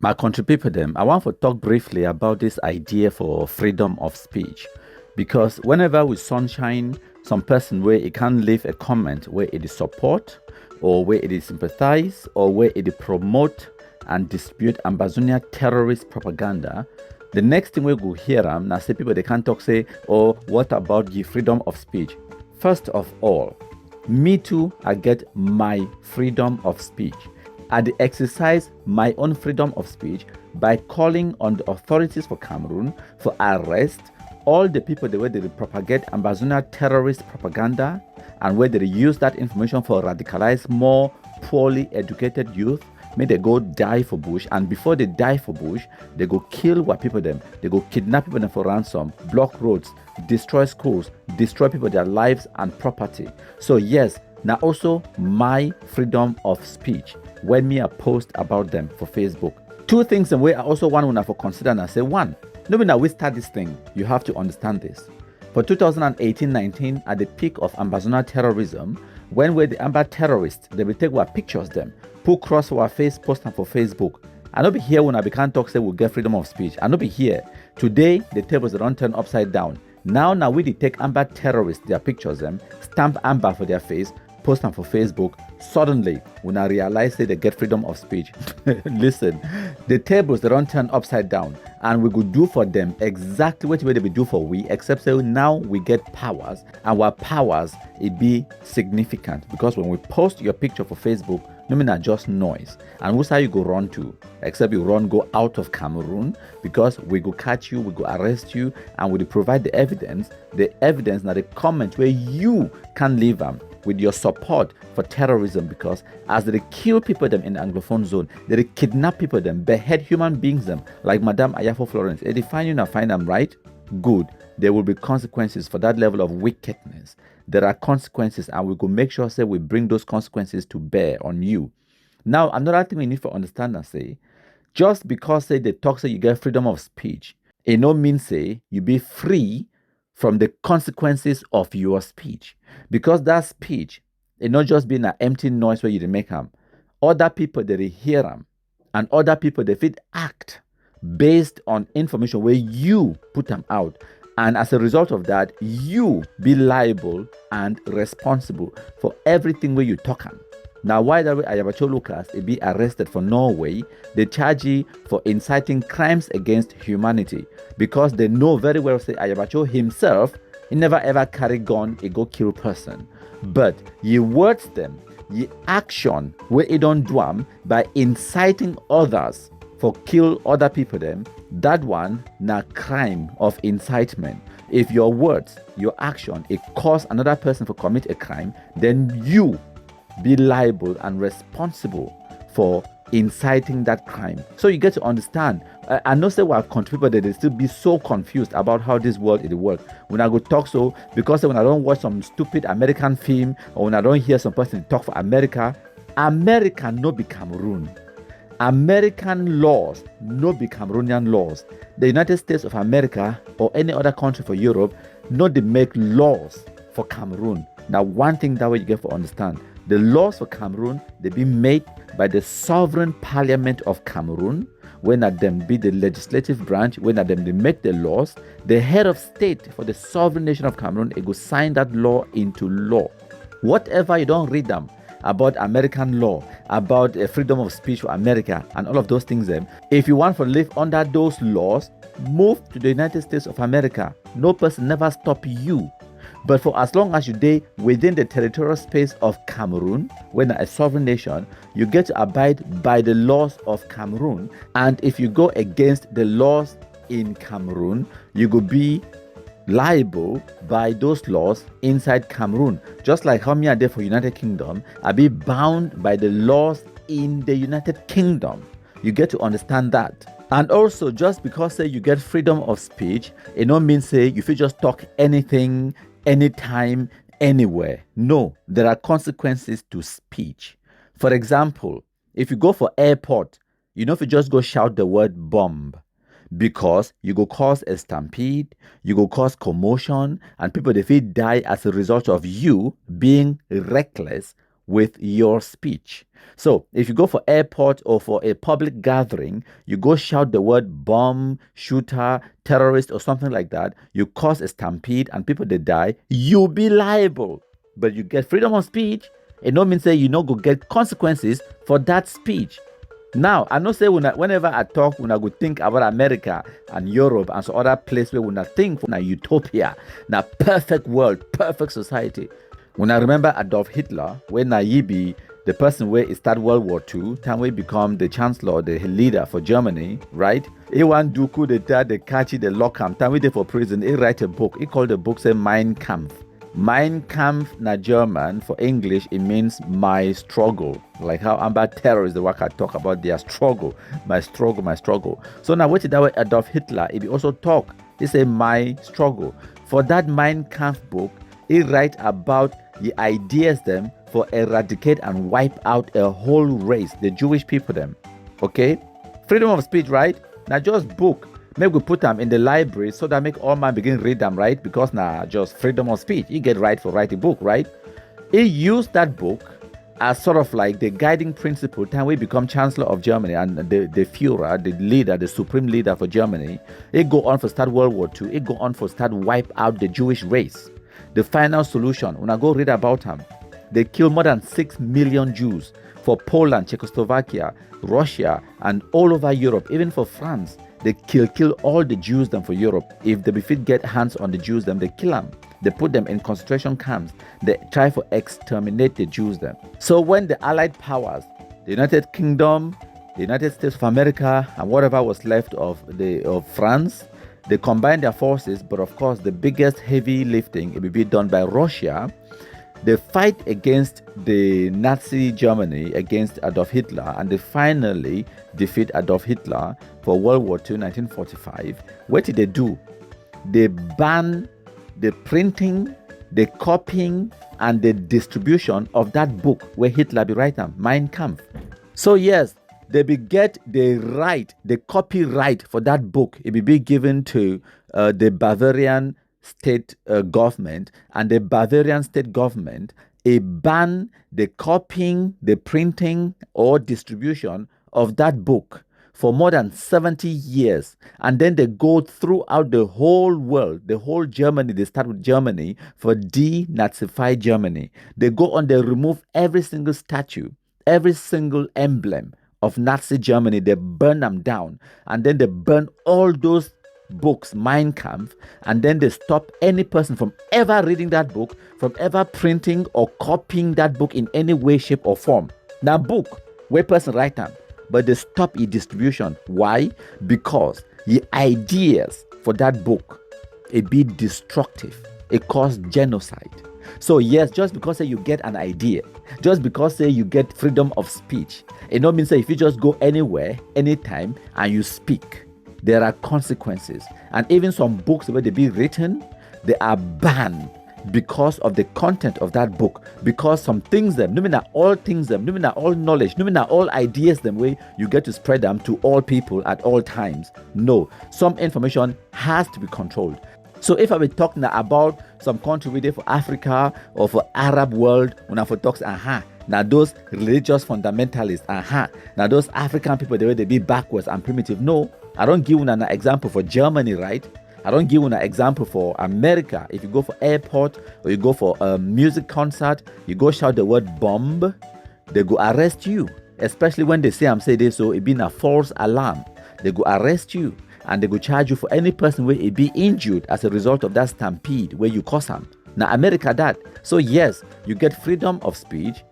My country people them, I want to talk briefly about this idea for freedom of speech. Because whenever we sunshine some person where it can leave a comment where it is support or where it is sympathize or where it is promote and dispute Ambazonia terrorist propaganda, the next thing we go hear them now say people they can't talk say, oh, what about the freedom of speech? First of all, me too, I get my freedom of speech. I exercise my own freedom of speech by calling on the authorities for Cameroon for arrest all the people the way they propagate Ambazonia terrorist propaganda and where they use that information for radicalize more poorly educated youth. May they go die for bush, and before they die for bush, they go kill what people them. They go kidnap people them for ransom, block roads, destroy schools, destroy people their lives and property. So yes, now also my freedom of speech when me a post about them for Facebook. Two things and way I also want to for consider and I say one. No, now we start this thing, you have to understand this. For 2018-19, at the peak of Ambazonia terrorism, when we're the Amba terrorists, they will take our pictures them, put cross our face, post them for Facebook. I not be here when I can't talk say we'll get freedom of speech. I not be here. Today, the tables don't turn upside down. Now we take Amba terrorists, their pictures them, stamp Amba for their face, post them for Facebook. Suddenly, when I realize that they get freedom of speech, listen, the tables they don't turn upside down, and we could do for them exactly what they will do for we, except say now we get powers, and our powers it be significant because when we post your picture for Facebook, no mean not just noise, and who's how you go run to, except you go out of Cameroon because we go catch you, we go arrest you, and we provide the evidence now the comment where you can leave them with your support for terrorism, because as they kill people them in the Anglophone zone, they kidnap people them, behead human beings them, like Madame Ayafo Florence. If they find you now find them right, good. There will be consequences for that level of wickedness. There are consequences, and we will make sure say we bring those consequences to bear on you. Now, another thing we need to understand and say, just because say they talk say you get freedom of speech, it no means say you be free from the consequences of your speech, because that speech it not just being an empty noise where you make them. Other people they hear them, and other people they fit act based on information where you put them out, and as a result of that, you be liable and responsible for everything where you talk on. Now, why that way Ayabacho Lucas be arrested for Norway, they charge you for inciting crimes against humanity, because they know very well say Ayabacho himself he never ever carry gun he go kill person, but ye words them, ye action where he don't do them by inciting others for kill other people them, that one na crime of incitement. If your words, your action, it cause another person to commit a crime, then you be liable and responsible for inciting that crime. So you get to understand. I know say we are country people that they still be so confused about how this world it works. When I go talk so, because when I don't watch some stupid American film or when I don't hear some person talk for America, America no be Cameroon. American laws no be Cameroonian laws. The United States of America or any other country for Europe no they make laws for Cameroon. Now one thing that way you get to understand, the laws for Cameroon they be made by the sovereign parliament of Cameroon. When at them be the legislative branch, when at them they make the laws, the head of state for the sovereign nation of Cameroon it go sign that law into law. Whatever you don't read them about American law, about freedom of speech for America and all of those things, if you want to live under those laws, move to the United States of America. No person never stop you. But for as long as you stay within the territorial space of Cameroon, when a sovereign nation, you get to abide by the laws of Cameroon. And if you go against the laws in Cameroon, you could be liable by those laws inside Cameroon. Just like how me are there for United Kingdom, I be bound by the laws in the United Kingdom. You get to understand that. And also, just because say you get freedom of speech, it don't mean say you feel just talk anything, anytime, anywhere. No, there are consequences to speech. For example, if you go for airport, you know if you just go shout the word bomb, because you go cause a stampede, you go cause commotion, and people they feel die as a result of you being reckless with your speech. So if you go for airport or for a public gathering, you go shout the word bomb, shooter, terrorist, or something like that, you cause a stampede and people they die, you'll be liable. But you get freedom of speech, it no means say you no go get consequences for that speech. Now, I know say whenever I talk, when I go think about America and Europe and some other place where we not think for a utopia, na perfect world, perfect society. When I remember Adolf Hitler, when he be the person where he started World War II, time we become the chancellor, the leader for Germany, right? He want do coup d'etat, they catch it, they lock him. Time we there for prison, he write a book. He called the book say Mein Kampf. Mein Kampf na German, for English, it means my struggle. Like how about terrorists, the work I talk about their struggle, my struggle, my struggle. So now what did that way Adolf Hitler, he also talk, he say my struggle. For that Mein Kampf book, he write about the ideas them for eradicate and wipe out a whole race, the Jewish people them. Okay? Freedom of speech, right? Now just book. Maybe we put them in the library so that make all man begin read them, right? Because now just freedom of speech. You get right for writing book, right? He used that book as sort of like the guiding principle time we become Chancellor of Germany and the Führer, the leader, the supreme leader for Germany. He go on for start World War II. He go on for start wipe out the Jewish race. The final solution, when I go read about him, they killed more than 6 million Jews for Poland, Czechoslovakia, Russia, and all over Europe, even for France. They kill all the Jews them for Europe. If they befit get hands on the Jews them, they kill them. They put them in concentration camps. They try to exterminate the Jews them. So when the Allied powers, the United Kingdom, the United States of America, and whatever was left of France, they combined their forces, but of course the biggest heavy lifting it will be done by Russia. They fight against the Nazi Germany, against Adolf Hitler, and they finally defeat Adolf Hitler for World War II, 1945. What did they do? They ban the printing, the copying, and the distribution of that book where Hitler be writing, Mein Kampf. So yes, they be get the right, the copyright for that book. It will be given to the Bavarian state government, and the Bavarian state government ban the copying, the printing, or distribution of that book for more than 70 years. And then they go throughout the whole world, the whole Germany. They start with Germany for denazify Germany. They go on, they remove every single statue, every single emblem of Nazi Germany. They burn them down, and then they burn all those books, Mein Kampf, and then they stop any person from ever reading that book, from ever printing or copying that book in any way, shape, or form. Now, book, where person write them, but they stop its distribution. Why? Because the ideas for that book, it be destructive. It cause genocide. So yes, just because say you get an idea, just because say you get freedom of speech, it don't mean say if you just go anywhere, anytime, and you speak, there are consequences. And even some books where they be written, they are banned because of the content of that book. Because some things them, no matter all things them, no matter all knowledge, no matter all ideas them, way you get to spread them to all people at all times. No, some information has to be controlled. So if I be talking about some country within for Africa or for Arab world, when I for talks, now those religious fundamentalists, now those African people, the way they be backwards and primitive. No, I don't give you an example for Germany, right? I don't give you an example for America. If you go for airport or you go for a music concert, you go shout the word bomb, they go arrest you. Especially when they say I'm saying this, so it being a false alarm. They go arrest you and they go charge you for any person where it be injured as a result of that stampede where you cause them. Now America that. So yes, you get freedom of speech,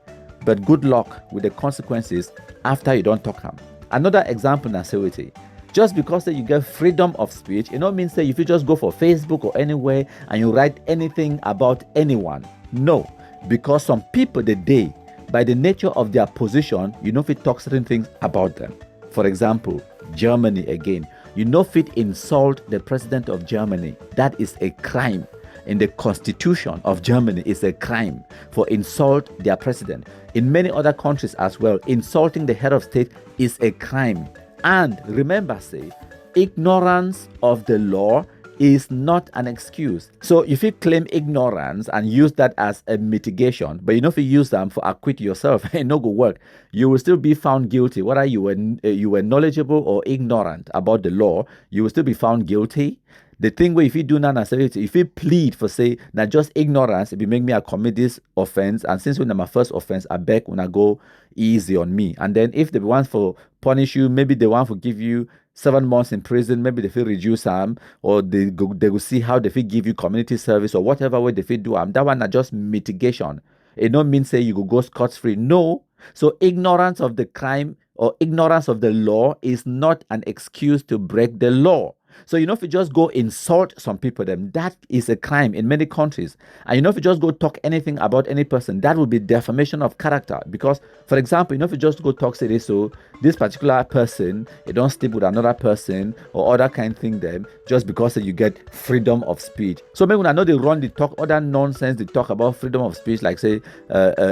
but good luck with the consequences after you don't talk them. Another example now, say just because you get freedom of speech, it don't mean say if you just go for Facebook or anywhere and you write anything about anyone. No, because some people today, by the nature of their position, you know if it talk certain things about them. For example, Germany again. You know if it insult the president of Germany, that is a crime. In the constitution of Germany, is a crime for insult their president. In many other countries as well, insulting the head of state is a crime. And remember, say, ignorance of the law is not an excuse. So if you claim ignorance and use that as a mitigation, but if you use them for acquit yourself, it no go work. You will still be found guilty, whether you were knowledgeable or ignorant about the law. You will still be found guilty. The thing where if you do not necessarily, if you plead for say not just ignorance, it will make me a commit this offense, and since when my first offense, I beg when I go easy on me. And then if they want for punish you, maybe they want to give you 7 months in prison, maybe they feel reduce them, or they will see how they feel give you community service or whatever way they feel do them. That one are just mitigation. It don't mean say you go scot-free. No. So ignorance of the crime or ignorance of the law is not an excuse to break the law. So, if you just go insult some people, then that is a crime in many countries. And, if you just go talk anything about any person, that would be defamation of character. Because, for example, if you just go talk, say, so this particular person, you don't sleep with another person or other kind of thing, then just because you get freedom of speech. So, maybe when I know they run, they talk other nonsense, they talk about freedom of speech, like say,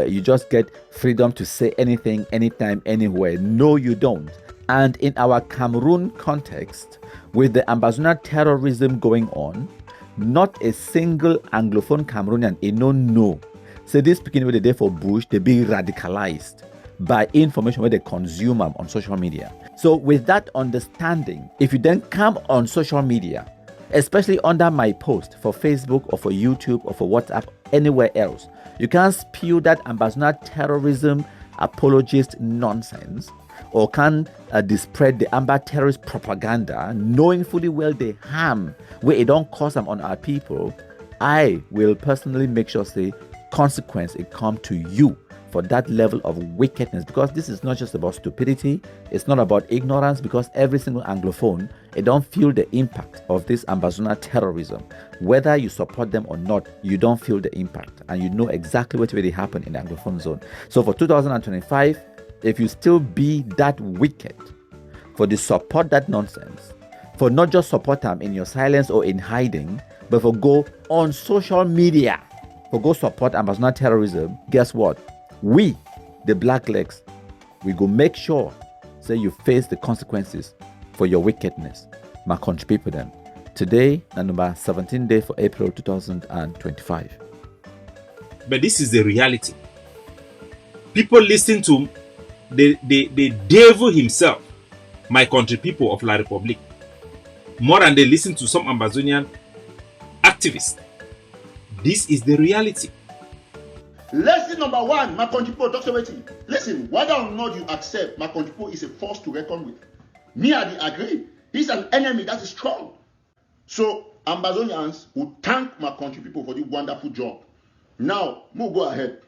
you just get freedom to say anything, anytime, anywhere. No, you don't. And in our Cameroon context, with the Ambazonian terrorism going on, not a single Anglophone Cameroonian no. Say this speaking with the day for Bush, they be radicalized by information where they consume them on social media. So with that understanding, if you then come on social media, especially under my post for Facebook or for YouTube or for WhatsApp, anywhere else, you can't spew that Ambazonian terrorism apologist nonsense, or can spread the Amber terrorist propaganda, knowing fully well the harm where it don't cause them on our people. I will personally make sure say consequence it come to you for that level of wickedness, because this is not just about stupidity, it's not about ignorance, because every single Anglophone, it don't feel the impact of this Ambazonian terrorism. Whether you support them or not, you don't feel the impact, and you know exactly what really happened in the Anglophone zone. So for 2025, if you still be that wicked, for the support that nonsense, for not just support them in your silence or in hiding, but for go on social media, for go support Ambazonian terrorism, guess what? We, the black legs, we go make sure say you face the consequences for your wickedness. My country people them. Today, number 17 day for April 2025. But this is the reality. People listen to the devil himself, my country people of La Republique, more than they listen to some Ambazonian activists. This is the reality. Lesson number one, my country people talk about it. Listen, whether or not you accept, my country people is a force to reckon with. Me, I agree. He's an enemy that is strong. So Ambazonians will thank my country people for the wonderful job. Now, we'll go ahead.